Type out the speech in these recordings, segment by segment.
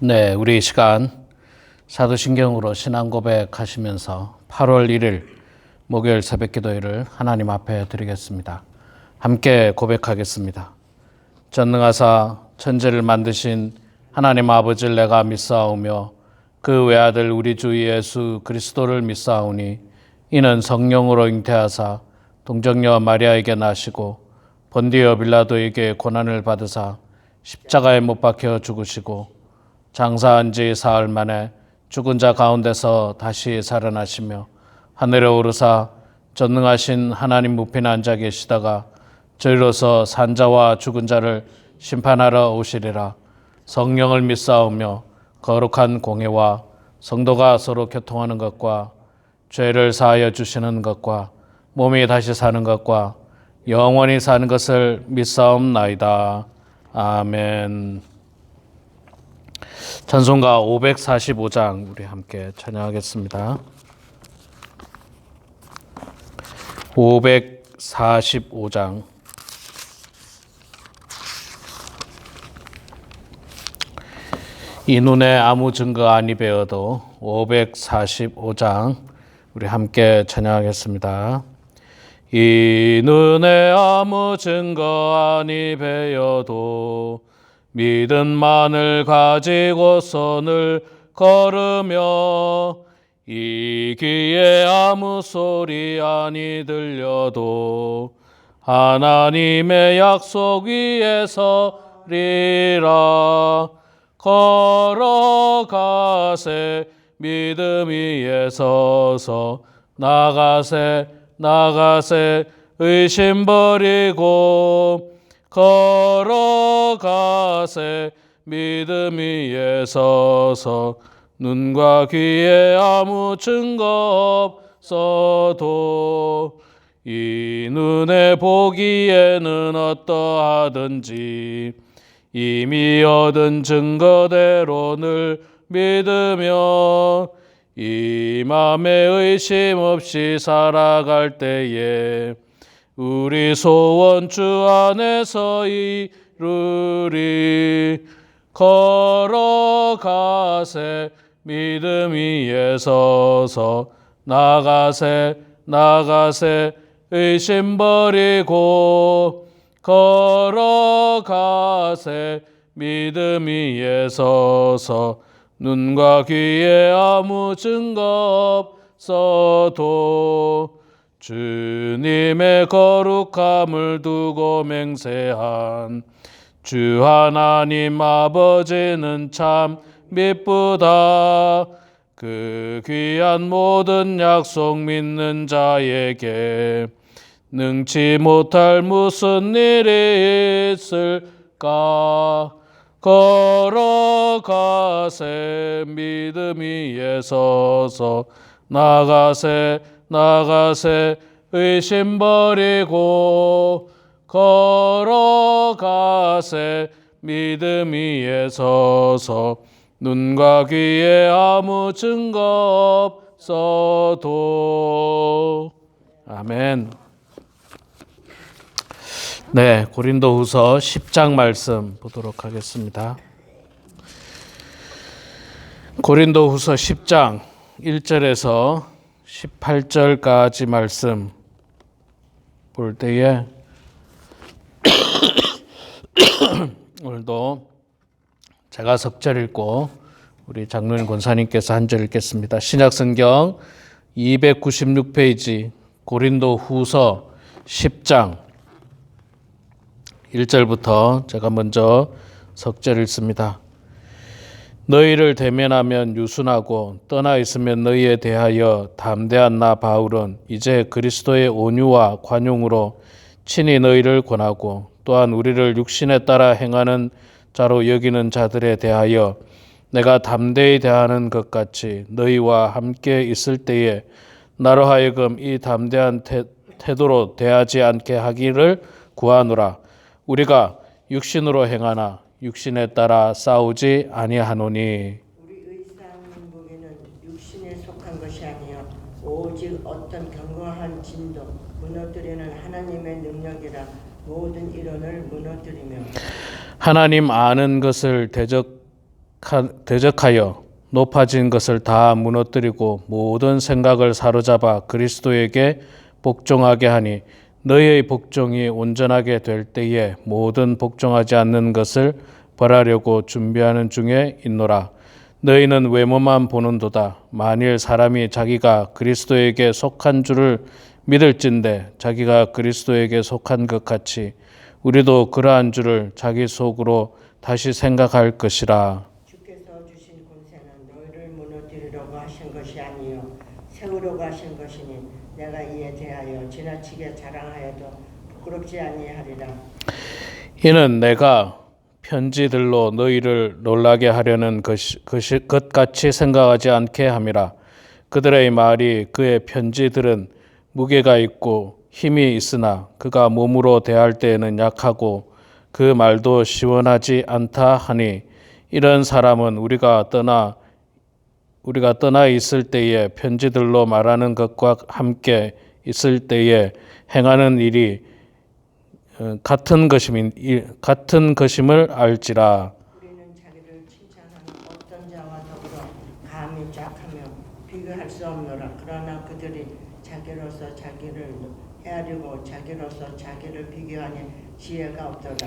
네, 우리 이 시간 사도신경으로 신앙 고백하시면서 8월 1일 목요일 새벽 기도회를 하나님 앞에 드리겠습니다. 함께 고백하겠습니다. 전능하사 천지를 만드신 하나님 아버지를 내가 믿사오며 그 외아들 우리 주 예수 그리스도를 믿사오니 이는 성령으로 잉태하사 동정녀 마리아에게 나시고 본디오 빌라도에게 고난을 받으사 십자가에 못 박혀 죽으시고 장사한 지 사흘 만에 죽은 자 가운데서 다시 살아나시며 하늘에 오르사 전능하신 하나님 우편에 앉아 계시다가 저희로서 산자와 죽은 자를 심판하러 오시리라. 성령을 믿사오며 거룩한 공회와 성도가 서로 교통하는 것과 죄를 사하여 주시는 것과 몸이 다시 사는 것과 영원히 사는 것을 믿사옵나이다. 아멘. 찬송가 545장 우리 함께 찬양하겠습니다. 545장. 이 눈에 아무 증거 아니 배어도 545장 우리 함께 찬양하겠습니다. 이 눈에 아무 증거 아니 배어도 믿음만을 가지고 손을 걸으며 이 귀에 아무 소리 아니 들려도 하나님의 약속 위에 서리라. 걸어가세 믿음 위에 서서 나가세 의심 버리고 걸어가세 믿음 위에 서서 눈과 귀에 아무 증거 없어도 이 눈에 보기에는 어떠하든지 이미 얻은 증거대로 늘 믿으며 이 맘에 의심 없이 살아갈 때에 우리 소원 주 안에서 이루리. 걸어가세 믿음 위에 서서 나가세 의심 버리고 걸어가세 믿음 위에 서서 눈과 귀에 아무 증거 없어도 주님의 거룩함을 두고 맹세한 주 하나님 아버지는 참 미쁘다. 그 귀한 모든 약속 믿는 자에게 능치 못할 무슨 일이 있을까. 걸어가세 믿음 위에 서서 나가세 의심 버리고 걸어가세 믿음 위에 서서 눈과 귀에 아무 증거 없어도. 아멘. 네, 고린도후서 10장 말씀 보도록 하겠습니다. 고린도후서 10장 1절에서 18절까지 말씀 볼 때에 오늘도 제가 석절 읽고 우리 장로님 권사님께서 한 절 읽겠습니다. 신약성경 296페이지 고린도후서 10장 1절부터 제가 먼저 석절 읽습니다. 너희를 대면하면 유순하고 떠나 있으면 너희에 대하여 담대한 나 바울은 이제 그리스도의 온유와 관용으로 친히 너희를 권하고 또한 우리를 육신에 따라 행하는 자로 여기는 자들에 대하여 내가 담대히 대하는 것 같이 너희와 함께 있을 때에 나로 하여금 이 담대한 태도로 대하지 않게 하기를 구하노라. 우리가 육신으로 행하나 육신에 따라 싸우지 아니하노니. 우리의 싸우는 무기는 육신에 속한 것이 아니요 오직 어떤 견고한 진도 무너뜨리는 하나님의 능력이라. 모든 이론을 무너뜨리며 하나님 아는 것을 대적하여 높아진 것을 다 무너뜨리고 모든 생각을 사로잡아 그리스도에게 복종하게 하니 너희의 복종이 온전하게 될 때에 모든 복종하지 않는 것을 벌하려고 준비하는 중에 있노라. 너희는 외모만 보는도다. 만일 사람이 자기가 그리스도에게 속한 줄을 믿을진대 자기가 그리스도에게 속한 것 같이 우리도 그러한 줄을 자기 속으로 다시 생각할 것이라. 주께서 주신 권세는 너희를 무너뜨리려고 하신 것이 아니요 세우려고 하신 것이니 내가 이에 대하여 지나치게 자랑하여도 부끄럽지 아니하리라. 이는 내가 편지들로 너희를 놀라게 하려는 것 같이 생각하지 않게 함이라. 그들의 말이 그의 편지들은 무게가 있고 힘이 있으나 그가 몸으로 대할 때에는 약하고 그 말도 시원하지 않다 하니 이런 사람은 우리가 떠나 있을 때에 편지들로 말하는 것과 함께 있을 때에 행하는 일이 같은 것임을 알지라. 우리는 자기를 칭찬하는 어떤 자와 더불어 감히 짝하며 비교할 수 없노라. 그러나 그들이 자기로서 자기를 헤아리고 자기로서 자기를 비교하니 지혜가 없도다.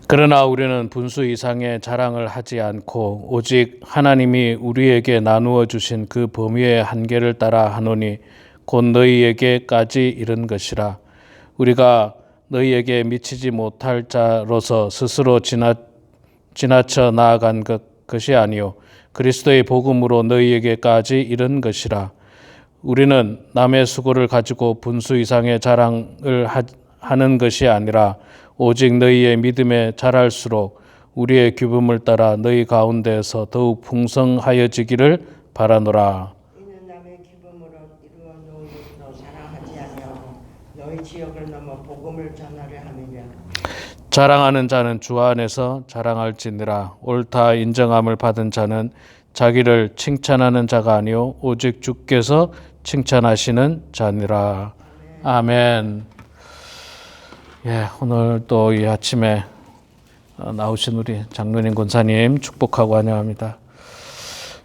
그러나 우리는 분수 이상의 자랑을 하지 않고 오직 하나님이 우리에게 나누어 주신 그 범위의 한계를 따라 하노니 곧 너희에게까지 이른 것이라. 우리가 너희에게 미치지 못할 자로서 스스로 지나쳐 나아간 것이 아니요 그리스도의 복음으로 너희에게까지 이른 것이라. 우리는 남의 수고를 가지고 분수 이상의 자랑을 하는 것이 아니라 오직 너희의 믿음에 자랄수록 우리의 규범을 따라 너희 가운데에서 더욱 풍성하여지기를 바라노라. 이는 남의 기쁨으로 이루어 놓은 것으로 자랑하지 아니하고 너희 지역을 넘어 복음을 전하려 함이냐. 자랑하는 자는 주 안에서 자랑할지니라. 옳다 인정함을 받은 자는 자기를 칭찬하는 자가 아니요 오직 주께서 칭찬하시는 자니라. 아멘. 예, 오늘 또 이 아침에 나오신 우리 장로님 권사님 축복하고 환영합니다.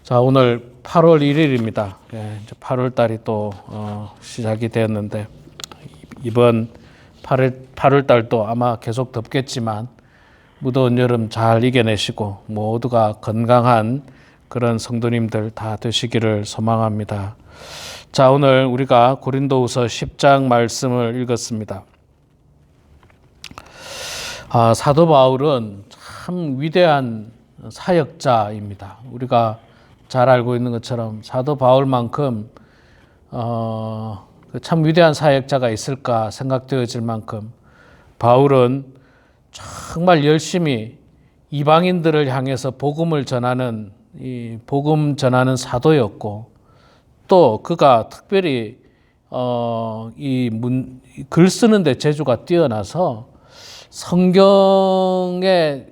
자, 오늘 8월 1일입니다. 예, 이제 8월 달이 또 시작이 되었는데 이번 8월 달도 아마 계속 덥겠지만 무더운 여름 잘 이겨내시고 모두가 건강한 그런 성도님들 다 되시기를 소망합니다. 자, 오늘 우리가 고린도후서 10장 말씀을 읽었습니다. 사도 바울은 참 위대한 사역자입니다. 우리가 잘 알고 있는 것처럼 사도 바울만큼 참 위대한 사역자가 있을까 생각되어질 만큼 바울은 정말 열심히 이방인들을 향해서 복음을 전하는 이 복음 전하는 사도였고 또 그가 특별히 글 쓰는데 재주가 뛰어나서 성경을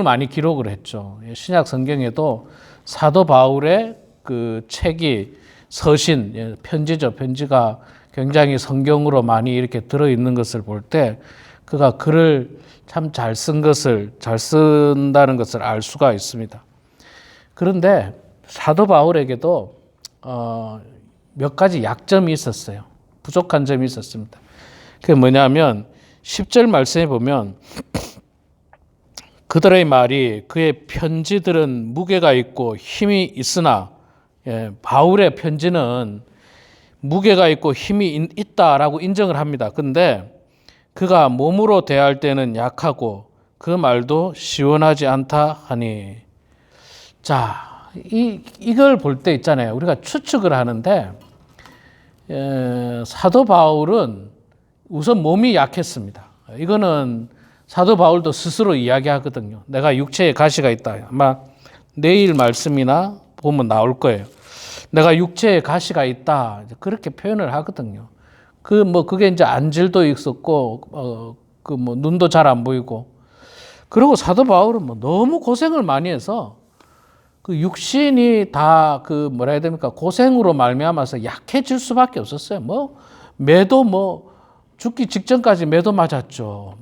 많이 기록을 했죠. 신약 성경에도 사도 바울의 그 책이 서신, 편지죠. 편지가 굉장히 성경으로 많이 이렇게 들어있는 것을 볼 때 그가 글을 참 잘 쓴다는 것을 알 수가 있습니다. 그런데 사도 바울에게도 몇 가지 약점이 있었어요. 부족한 점이 있었습니다. 그게 뭐냐면 10절 말씀에 보면 그들의 말이 그의 편지들은 무게가 있고 힘이 있으나 바울의 편지는 무게가 있고 힘이 있다라고 인정을 합니다. 그런데 그가 몸으로 대할 때는 약하고 그 말도 시원하지 않다 하니 자, 이걸 볼 때 있잖아요. 우리가 추측을 하는데 사도 바울은 우선 몸이 약했습니다. 이거는 사도 바울도 스스로 이야기하거든요. 내가 육체에 가시가 있다. 아마 내일 말씀이나 보면 나올 거예요. 내가 육체에 가시가 있다. 그렇게 표현을 하거든요. 그게 이제 안질도 있었고, 눈도 잘 안 보이고. 그리고 사도 바울은 너무 고생을 많이 해서 그 육신이 다 뭐라 해야 됩니까? 고생으로 말미암아서 약해질 수밖에 없었어요. 매도 죽기 직전까지 매도 맞았죠.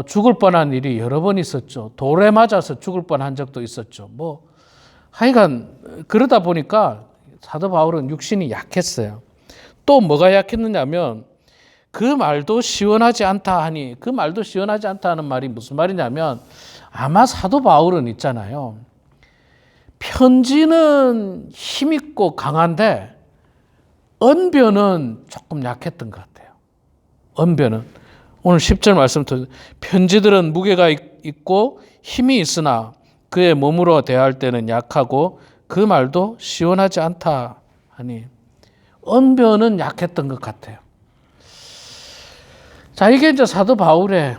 죽을 뻔한 일이 여러 번 있었죠. 돌에 맞아서 죽을 뻔한 적도 있었죠. 하여간 그러다 보니까 사도 바울은 육신이 약했어요. 또 뭐가 약했느냐면 그 말도 시원하지 않다 하니, 그 말도 시원하지 않다 하는 말이 무슨 말이냐면, 아마 사도 바울은 있잖아요, 편지는 힘있고 강한데 언변은 조금 약했던 것 같아요. 언변은 오늘 10절 말씀부터 편지들은 무게가 있고 힘이 있으나 그의 몸으로 대할 때는 약하고 그 말도 시원하지 않다 하니, 언변은 약했던 것 같아요. 자, 이게 이제 사도 바울의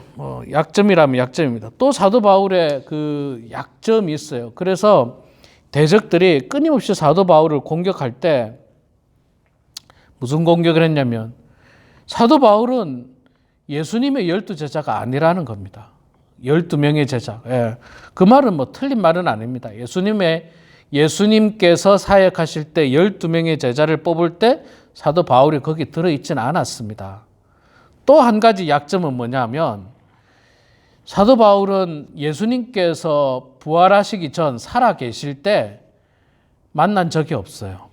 약점이라면 약점입니다. 또 사도 바울의 그 약점이 있어요. 그래서 대적들이 끊임없이 사도 바울을 공격할 때 무슨 공격을 했냐면, 사도 바울은 예수님의 12제자가 아니라는 겁니다. 12명의 제자. 예. 그 말은 틀린 말은 아닙니다. 예수님께서 사역하실 때 12명의 제자를 뽑을 때 사도 바울이 거기 들어있지는 않았습니다. 또 한 가지 약점은 뭐냐면, 사도 바울은 예수님께서 부활하시기 전 살아 계실 때 만난 적이 없어요.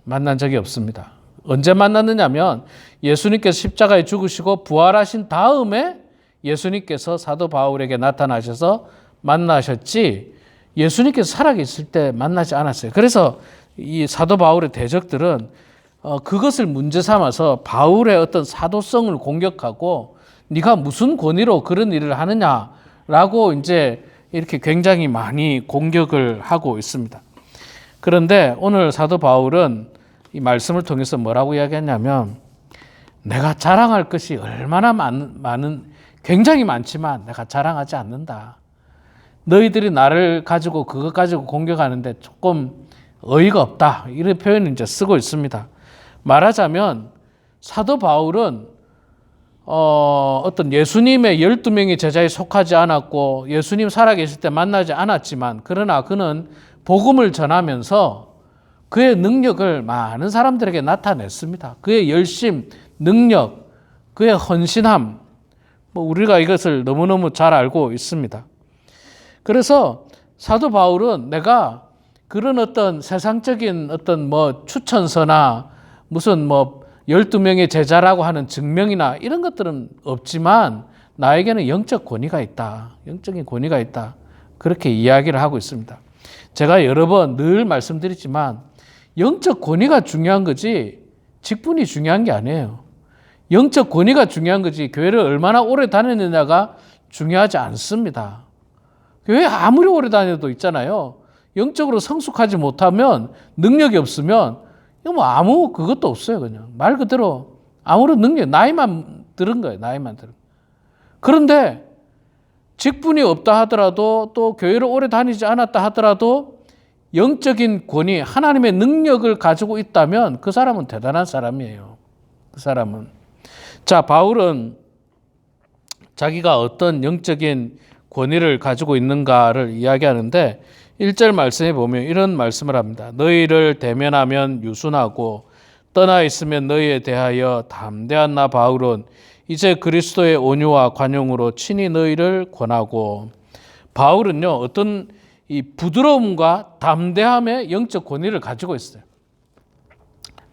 만난 적이 없습니다. 언제 만났느냐면 예수님께서 십자가에 죽으시고 부활하신 다음에 예수님께서 사도 바울에게 나타나셔서 만나셨지, 예수님께서 살아계실 때 만나지 않았어요. 그래서 이 사도 바울의 대적들은 그것을 문제 삼아서 바울의 어떤 사도성을 공격하고, 네가 무슨 권위로 그런 일을 하느냐라고 이제 이렇게 굉장히 많이 공격을 하고 있습니다. 그런데 오늘 사도 바울은 이 말씀을 통해서 뭐라고 이야기했냐면, 내가 자랑할 것이 얼마나 굉장히 많지만 내가 자랑하지 않는다. 너희들이 나를 가지고 그것 가지고 공격하는데 조금 어이가 없다. 이런 표현을 이제 쓰고 있습니다. 말하자면 사도 바울은 어떤 예수님의 12명의 제자에 속하지 않았고 예수님 살아계실 때 만나지 않았지만, 그러나 그는 복음을 전하면서 그의 능력을 많은 사람들에게 나타냈습니다. 그의 열심, 능력, 그의 헌신함, 우리가 이것을 너무너무 잘 알고 있습니다. 그래서 사도 바울은 내가 그런 어떤 세상적인 어떤 추천서나 무슨 12명의 제자라고 하는 증명이나 이런 것들은 없지만 나에게는 영적 권위가 있다. 영적인 권위가 있다. 그렇게 이야기를 하고 있습니다. 제가 여러 번 늘 말씀드리지만 영적 권위가 중요한 거지 직분이 중요한 게 아니에요. 영적 권위가 중요한 거지 교회를 얼마나 오래 다녔느냐가 중요하지 않습니다. 교회 아무리 오래 다녀도 있잖아요. 영적으로 성숙하지 못하면, 능력이 없으면 이거 아무 그것도 없어요. 그냥 말 그대로 아무런 능력, 나이만 들은 거예요. 나이만 들은. 그런데 직분이 없다 하더라도, 또 교회를 오래 다니지 않았다 하더라도 영적인 권위, 하나님의 능력을 가지고 있다면 그 사람은 대단한 사람이에요. 그 사람은. 자, 바울은 자기가 어떤 영적인 권위를 가지고 있는가를 이야기하는데 1절 말씀에 보면 이런 말씀을 합니다. 너희를 대면하면 유순하고 떠나 있으면 너희에 대하여 담대한 나 바울은 이제 그리스도의 온유와 관용으로 친히 너희를 권하고. 바울은요, 어떤 이 부드러움과 담대함의 영적 권위를 가지고 있어요.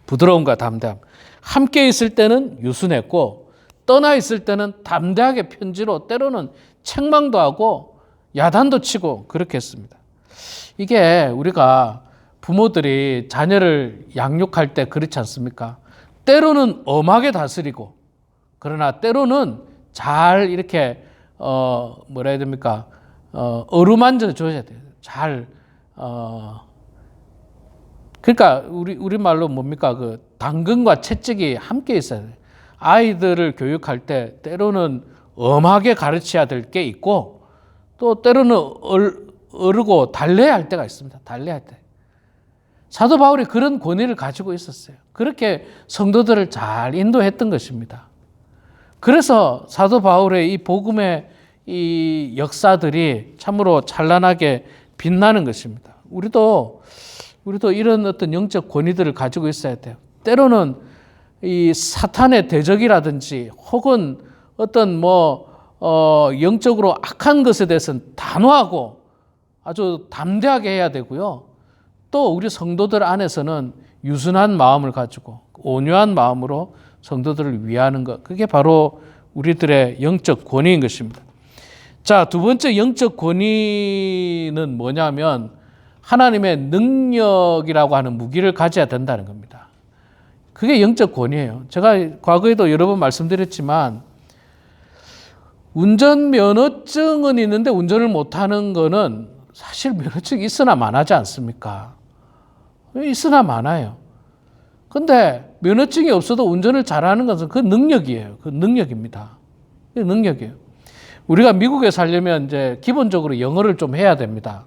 부드러움과 담대함. 함께 있을 때는 유순했고 떠나 있을 때는 담대하게 편지로 때로는 책망도 하고 야단도 치고 그렇게 했습니다. 이게 우리가 부모들이 자녀를 양육할 때 그렇지 않습니까? 때로는 엄하게 다스리고, 그러나 때로는 잘 이렇게 뭐라 해야 됩니까? 어루만져 줘야 돼요. 잘 그러니까 우리 말로 뭡니까? 그 당근과 채찍이 함께 있어야 돼요. 아이들을 교육할 때 때로는 엄하게 가르쳐야 될 게 있고, 또 때로는 어르고 달래야 할 때가 있습니다. 달래야 할 때. 사도 바울이 그런 권위를 가지고 있었어요. 그렇게 성도들을 잘 인도했던 것입니다. 그래서 사도 바울의 이 복음의 이 역사들이 참으로 찬란하게 빛나는 것입니다. 우리도 이런 어떤 영적 권위들을 가지고 있어야 돼요. 때로는 이 사탄의 대적이라든지 혹은 어떤 영적으로 악한 것에 대해서는 단호하고 아주 담대하게 해야 되고요. 또 우리 성도들 안에서는 유순한 마음을 가지고 온유한 마음으로 성도들을 위하는 것, 그게 바로 우리들의 영적 권위인 것입니다. 자, 두 번째 영적 권위는 뭐냐면 하나님의 능력이라고 하는 무기를 가져야 된다는 겁니다. 그게 영적 권위예요. 제가 과거에도 여러 번 말씀드렸지만 운전면허증은 있는데 운전을 못하는 거는 사실 면허증이 있으나 마나지 않습니까? 있으나 마나요. 근데 면허증이 없어도 운전을 잘하는 것은 그 능력이에요. 그 능력입니다. 그 능력이에요. 우리가 미국에 살려면 이제 기본적으로 영어를 좀 해야 됩니다.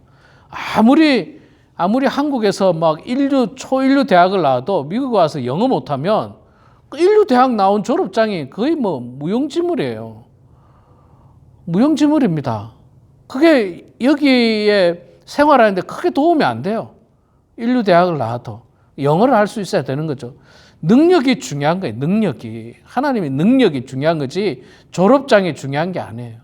아무리 한국에서 막 초일류 대학을 나와도 미국에 와서 영어 못하면 그 일류 대학 나온 졸업장이 거의 뭐 무용지물이에요. 무용지물입니다. 그게 여기에 생활하는데 크게 도움이 안 돼요. 인류 대학을 나와도 영어를 할 수 있어야 되는 거죠. 능력이 중요한 거예요. 능력이. 하나님의 능력이 중요한 거지 졸업장이 중요한 게 아니에요.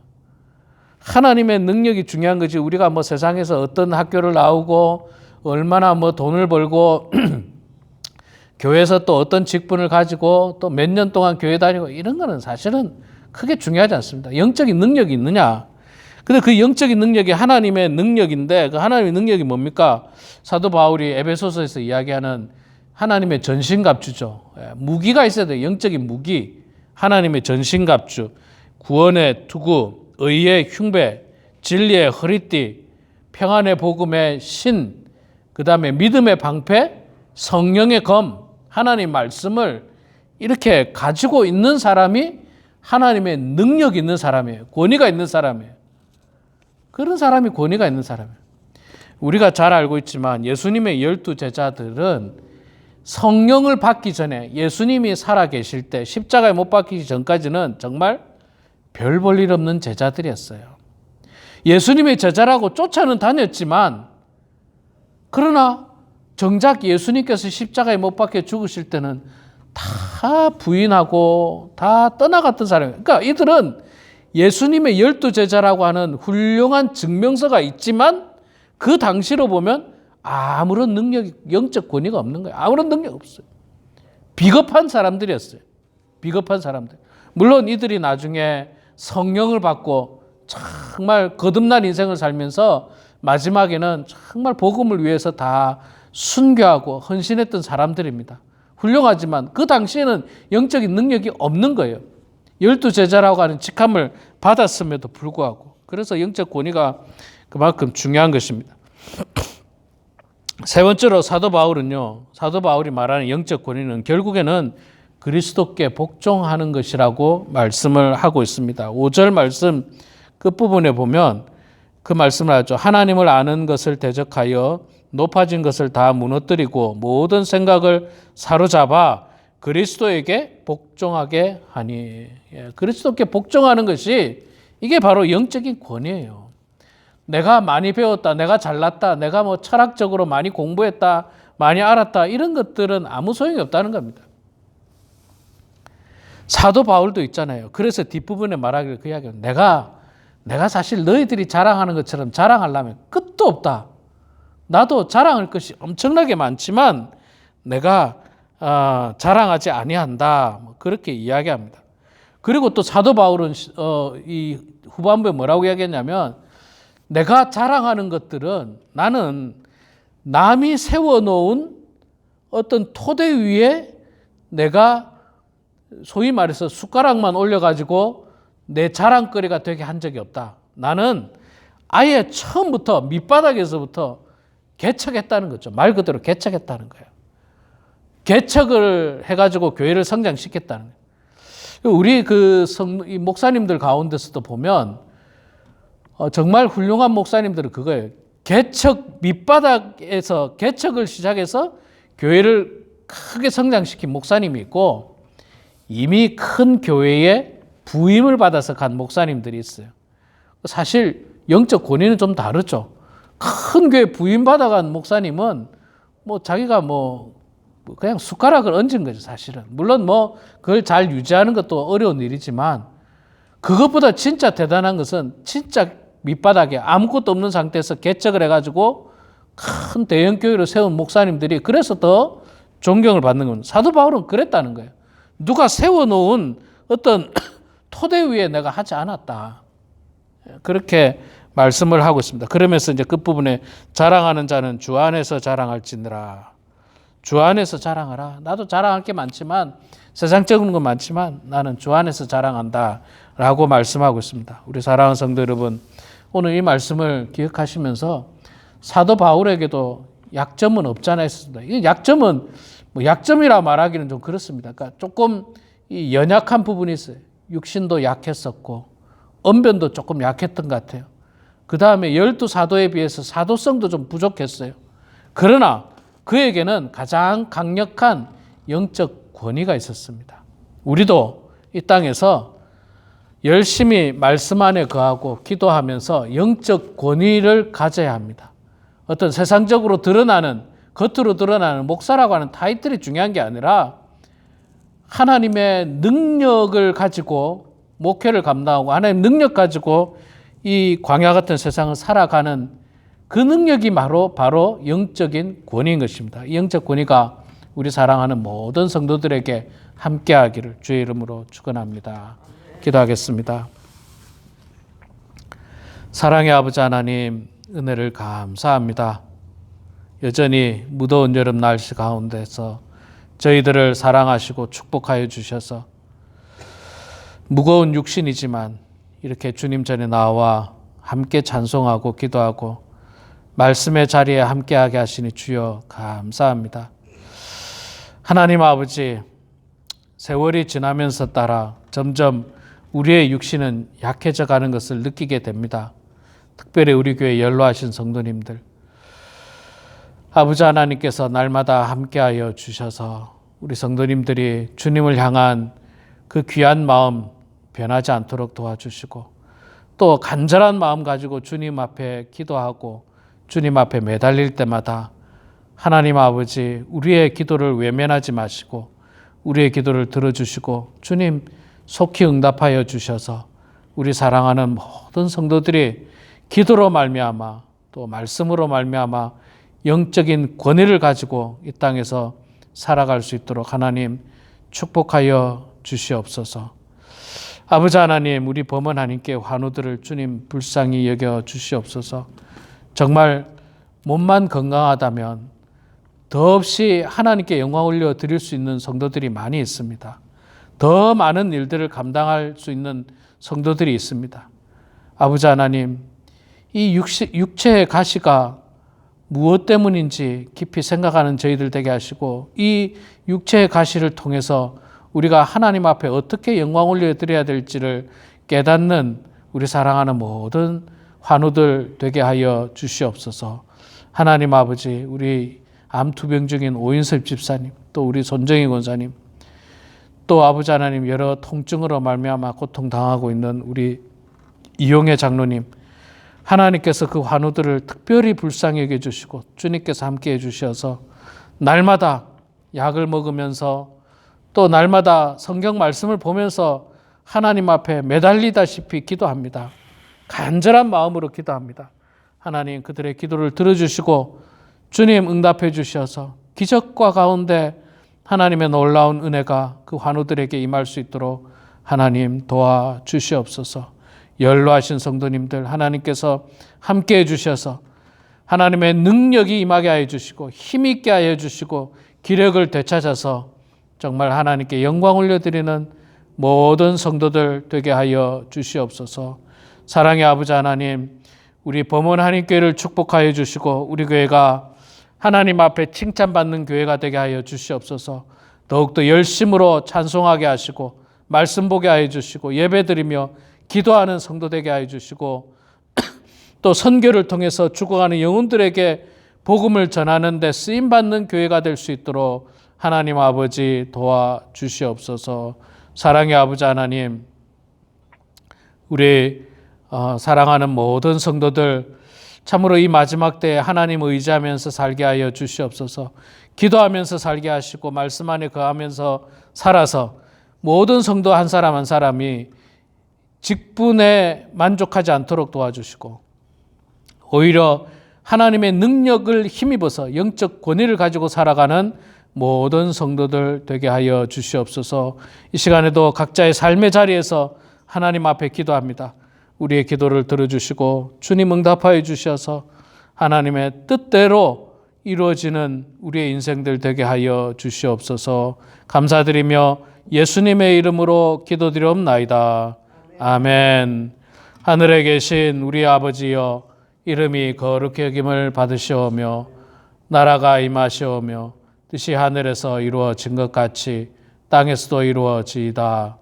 하나님의 능력이 중요한 거지 우리가 뭐 세상에서 어떤 학교를 나오고 얼마나 뭐 돈을 벌고 교회에서 또 어떤 직분을 가지고 또 몇 년 동안 교회 다니고 이런 거는 사실은 크게 중요하지 않습니다. 영적인 능력이 있느냐. 근데 그 영적인 능력이 하나님의 능력인데 그 하나님의 능력이 뭡니까? 사도 바울이 에베소서에서 이야기하는 하나님의 전신갑주죠. 무기가 있어야 돼요. 영적인 무기. 하나님의 전신갑주. 구원의 투구, 의의 흉배, 진리의 허리띠, 평안의 복음의 신, 그 다음에 믿음의 방패, 성령의 검, 하나님 말씀을 이렇게 가지고 있는 사람이 하나님의 능력이 있는 사람이에요. 권위가 있는 사람이에요. 그런 사람이 권위가 있는 사람이에요. 우리가 잘 알고 있지만 예수님의 12 제자들은 성령을 받기 전에 예수님이 살아계실 때 십자가에 못 박히기 전까지는 정말 별 볼 일 없는 제자들이었어요. 예수님의 제자라고 쫓아는 다녔지만 그러나 정작 예수님께서 십자가에 못 박혀 죽으실 때는 다 부인하고 다 떠나갔던 사람이에요. 그러니까 이들은 예수님의 12 제자라고 하는 훌륭한 증명서가 있지만 그 당시로 보면 아무런 능력이, 영적 권위가 없는 거예요. 아무런 능력 없어요. 비겁한 사람들이었어요. 비겁한 사람들. 물론 이들이 나중에 성령을 받고 정말 거듭난 인생을 살면서 마지막에는 정말 복음을 위해서 다 순교하고 헌신했던 사람들입니다. 훌륭하지만 그 당시에는 영적인 능력이 없는 거예요. 12 제자라고 하는 직함을 받았음에도 불구하고. 그래서 영적 권위가 그만큼 중요한 것입니다. 세 번째로 사도 바울은요. 사도 바울이 말하는 영적 권위는 결국에는 그리스도께 복종하는 것이라고 말씀을 하고 있습니다. 5절 말씀 끝부분에 보면 그 말씀을 하죠. 하나님을 아는 것을 대적하여 높아진 것을 다 무너뜨리고 모든 생각을 사로잡아 그리스도에게 복종하게 하니. 그리스도께 복종하는 것이 이게 바로 영적인 권위예요. 내가 많이 배웠다, 내가 잘났다, 내가 뭐 철학적으로 많이 공부했다, 많이 알았다, 이런 것들은 아무 소용이 없다는 겁니다. 사도 바울도 있잖아요. 그래서 뒷부분에 말하기를 그 이야기는 내가 사실 너희들이 자랑하는 것처럼 자랑하려면 끝도 없다. 나도 자랑할 것이 엄청나게 많지만 내가 자랑하지 아니한다. 그렇게 이야기합니다. 그리고 또 사도 바울은 이 후반부에 뭐라고 이야기했냐면 내가 자랑하는 것들은 나는 남이 세워놓은 어떤 토대 위에 내가 소위 말해서 숟가락만 올려가지고 내 자랑거리가 되게 한 적이 없다. 나는 아예 처음부터 밑바닥에서부터 개척했다는 거죠. 말 그대로 개척했다는 거예요. 개척을 해가지고 교회를 성장시켰다는 거예요. 우리 이 목사님들 가운데서도 보면 정말 훌륭한 목사님들은 그거예요. 밑바닥에서 개척을 시작해서 교회를 크게 성장시킨 목사님이 있고 이미 큰 교회에 부임을 받아서 간 목사님들이 있어요. 사실 영적 권위는 좀 다르죠. 큰 교회 부임받아간 목사님은 뭐 자기가 그냥 숟가락을 얹은 거죠, 사실은. 물론 그걸 잘 유지하는 것도 어려운 일이지만 그것보다 진짜 대단한 것은 진짜 밑바닥에 아무것도 없는 상태에서 개척을 해가지고 큰 대형 교회를 세운 목사님들이 그래서 더 존경을 받는 겁니다. 사도 바울은 그랬다는 거예요. 누가 세워놓은 어떤 토대 위에 내가 하지 않았다. 그렇게 말씀을 하고 있습니다. 그러면서 이제 끝부분에 자랑하는 자는 주 안에서 자랑할지니라. 주 안에서 자랑하라. 나도 자랑할 게 많지만 세상적인 건 많지만 나는 주 안에서 자랑한다 라고 말씀하고 있습니다. 우리 사랑하는 성도 여러분, 오늘 이 말씀을 기억하시면서 사도 바울에게도 약점은 없잖아 했습니다. 이 약점은 뭐 약점이라 말하기는 좀 그렇습니다. 그러니까 조금 이 연약한 부분이 있어요. 육신도 약했었고 언변도 조금 약했던 것 같아요. 그 다음에 12사도에 비해서 사도성도 좀 부족했어요. 그러나 그에게는 가장 강력한 영적 권위가 있었습니다. 우리도 이 땅에서 열심히 말씀 안에 거하고 기도하면서 영적 권위를 가져야 합니다. 어떤 세상적으로 드러나는, 겉으로 드러나는 목사라고 하는 타이틀이 중요한 게 아니라 하나님의 능력을 가지고 목회를 감당하고 하나님의 능력 가지고 이 광야 같은 세상을 살아가는 그 능력이 바로 영적인 권위인 것입니다. 이 영적 권위가 우리 사랑하는 모든 성도들에게 함께하기를 주의 이름으로 축원합니다. 기도하겠습니다. 사랑의 아버지 하나님, 은혜를 감사합니다. 여전히 무더운 여름 날씨 가운데서 저희들을 사랑하시고 축복하여 주셔서 무거운 육신이지만 이렇게 주님 전에 나와 함께 찬송하고 기도하고 말씀의 자리에 함께하게 하시니 주여 감사합니다. 하나님 아버지, 세월이 지나면서 따라 점점 우리의 육신은 약해져 가는 것을 느끼게 됩니다. 특별히 우리 교회 연로하신 성도님들, 아버지 하나님께서 날마다 함께하여 주셔서 우리 성도님들이 주님을 향한 그 귀한 마음 변하지 않도록 도와주시고 또 간절한 마음 가지고 주님 앞에 기도하고 주님 앞에 매달릴 때마다 하나님 아버지, 우리의 기도를 외면하지 마시고 우리의 기도를 들어주시고 주님 속히 응답하여 주셔서 우리 사랑하는 모든 성도들이 기도로 말미암아 또 말씀으로 말미암아 영적인 권위를 가지고 이 땅에서 살아갈 수 있도록 하나님 축복하여 주시옵소서. 아버지 하나님, 우리 범은 하나님께 환우들을 주님 불쌍히 여겨 주시옵소서. 정말 몸만 건강하다면 더없이 하나님께 영광 올려 드릴 수 있는 성도들이 많이 있습니다. 더 많은 일들을 감당할 수 있는 성도들이 있습니다. 아버지 하나님, 이 육체의 가시가 무엇 때문인지 깊이 생각하는 저희들 되게 하시고 이 육체의 가시를 통해서 우리가 하나님 앞에 어떻게 영광 올려드려야 될지를 깨닫는 우리 사랑하는 모든 환우들 되게 하여 주시옵소서. 하나님 아버지, 우리 암투병 중인 오인섭 집사님, 또 우리 손정희 권사님, 또 아버지 하나님 여러 통증으로 말미암아 고통당하고 있는 우리 이용혜 장로님, 하나님께서 그 환우들을 특별히 불쌍히 여겨주시고 주님께서 함께해 주셔서 날마다 약을 먹으면서 또 날마다 성경 말씀을 보면서 하나님 앞에 매달리다시피 기도합니다. 간절한 마음으로 기도합니다. 하나님, 그들의 기도를 들어주시고 주님 응답해 주셔서 기적과 가운데 하나님의 놀라운 은혜가 그 환우들에게 임할 수 있도록 하나님 도와주시옵소서. 연로하신 성도님들 하나님께서 함께해 주셔서 하나님의 능력이 임하게 하여 주시고 힘있게 하여 주시고 기력을 되찾아서 정말 하나님께 영광 올려드리는 모든 성도들 되게 하여 주시옵소서. 사랑의 아버지 하나님, 우리 범원 한인교회를 축복하여 주시고 우리 교회가 하나님 앞에 칭찬받는 교회가 되게 하여 주시옵소서. 더욱더 열심으로 찬송하게 하시고 말씀 보게 하여 주시고 예배드리며 기도하는 성도 되게 하여 주시고 또 선교를 통해서 죽어가는 영혼들에게 복음을 전하는 데 쓰임받는 교회가 될 수 있도록 하나님 아버지 도와주시옵소서. 사랑의 아버지 하나님, 우리 사랑하는 모든 성도들 참으로 이 마지막 때에 하나님 의지하면서 살게 하여 주시옵소서. 기도하면서 살게 하시고 말씀 안에 거하면서 살아서 모든 성도 한 사람 한 사람이 직분에 만족하지 않도록 도와주시고 오히려 하나님의 능력을 힘입어서 영적 권위를 가지고 살아가는 모든 성도들 되게 하여 주시옵소서. 이 시간에도 각자의 삶의 자리에서 하나님 앞에 기도합니다. 우리의 기도를 들어주시고 주님 응답하여 주셔서 하나님의 뜻대로 이루어지는 우리의 인생들 되게 하여 주시옵소서. 감사드리며 예수님의 이름으로 기도드리옵나이다. 아멘. 하늘에 계신 우리 아버지여, 이름이 거룩히 여김을 받으시오며 나라가 임하시오며 뜻이 하늘에서 이루어진 것 같이 땅에서도 이루어지이다.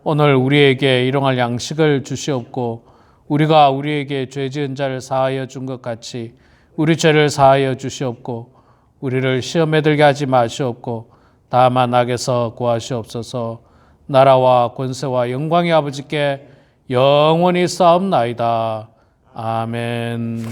오늘 우리에게 일용할 양식을 주시옵고 우리가 우리에게 죄 지은 자를 사하여 준 것 같이 우리 죄를 사하여 주시옵고 우리를 시험에 들게 하지 마시옵고 다만 악에서 구하시옵소서. 나라와 권세와 영광이 아버지께 영원히 쌓옵나이다. 아멘.